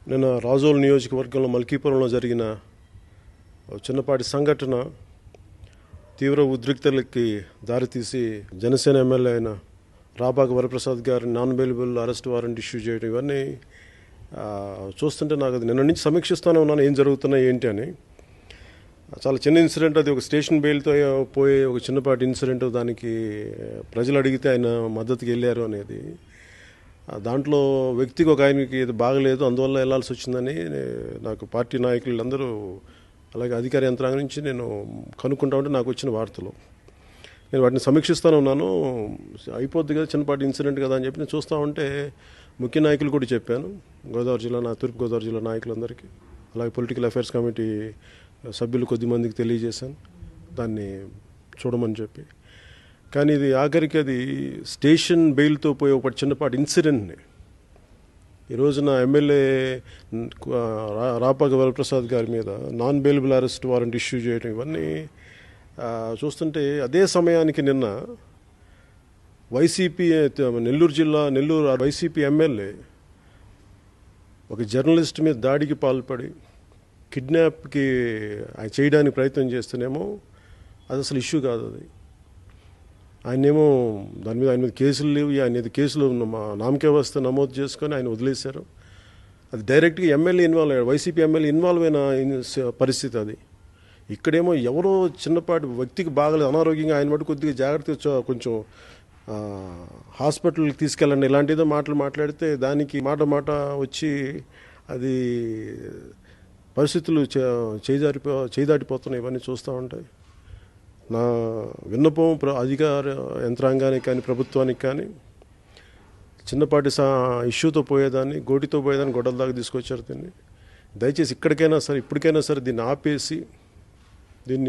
నిన్న రాజోల్ నియోజకవర్గంలో మల్కీపురంలో జరిగిన చిన్నపాటి సంఘటన తీవ్ర ఉద్రిక్తలకి దారితీసి జనసేన ఎమ్మెల్యే అయిన రాపాక వరప్రసాద్ గారి non bailable arrest warrant issue చేయడం ఇవన్నీ చూస్తుంటే నాకు అది నిన్న నుంచి సమీక్షిస్తూనే ఉన్నాను ఏం జరుగుతున్నాయి ఏంటి అని. చాలా చిన్న ఇన్సిడెంట్, అది ఒక స్టేషన్ బెయిల్తో పోయే ఒక చిన్నపాటి ఇన్సిడెంట్. దానికి ప్రజలు అడిగితే ఆయన మద్దతుకి వెళ్ళారు అనేది. దాంట్లో వ్యక్తికి ఒక ఆయనకి ఇది బాగలేదు, అందువల్ల వెళ్లాల్సి వచ్చిందని నాకు పార్టీ నాయకులు అందరూ అలాగే అధికార యంత్రాంగం నుంచి నేను కనుక్కుంటా ఉంటే నాకు వచ్చిన వార్తలు. నేను వాటిని సమీక్షిస్తూనే ఉన్నాను. అయిపోద్ది కదా, చిన్నపాటి ఇన్సిడెంట్ కదా అని చెప్పి నేను చూస్తూ ఉంటే ముఖ్య నాయకులు కూడా చెప్పాను. గోదావరి జిల్లా తూర్పుగోదావరి జిల్లా నాయకులందరికీ, అలాగే పొలిటికల్ అఫైర్స్ కమిటీ సభ్యులు కొద్దిమందికి తెలియజేశాను దాన్ని చూడమని చెప్పి. కానీ ఇది ఆఖరికి అది స్టేషన్ బెయిల్తో పోయే ఒక చిన్నపాటి ఇన్సిడెంట్ని ఈ రోజున ఎమ్మెల్యే రాపాక వరప్రసాద్ గారి మీద non bailable arrest warrant issue చేయడం ఇవన్నీ చూస్తుంటే, అదే సమయానికి నిన్న వైసీపీ నెల్లూరు వైసీపీ ఎమ్మెల్యే ఒక జర్నలిస్ట్ మీద దాడికి పాల్పడి కిడ్నాప్కి చేయడానికి ప్రయత్నం చేస్తేనేమో అది అసలు ఇష్యూ కాదు. అది ఆయనేమో ఆయన మీద కేసులు లేవు, ఆయన మీద కేసులు నామకే వస్తే నమోదు చేసుకొని ఆయన వదిలేశారు. అది డైరెక్ట్గా ఎమ్మెల్యే ఇన్వాల్వ్ అయ్యాడు, వైసీపీ ఎమ్మెల్యే ఇన్వాల్వ్ అయిన పరిస్థితి అది. ఇక్కడేమో ఎవరో చిన్నపాటి వ్యక్తికి బాగలేదు, అనారోగ్యంగా, ఆయన మటు కొద్దిగా జాగ్రత్తగా కొంచెం హాస్పిటల్కి తీసుకెళ్ళండి ఇలాంటిదో మాట్లాడితే దానికి మాట వచ్చి అది పరిస్థితులు చేదాటిపోతున్నాయి. ఇవన్నీ చూస్తూ ఉంటాయి. నా విన్నపం అధికార యంత్రాంగానికి కానీ ప్రభుత్వానికి కానీ, చిన్నపాటి ఇష్యూతో పోయేదాన్ని, గోటితో పోయేదాన్ని గొడవల దాకా తీసుకొచ్చారు దీన్ని. దయచేసి ఇప్పటికైనా సరే దీన్ని ఆపేసి దీన్ని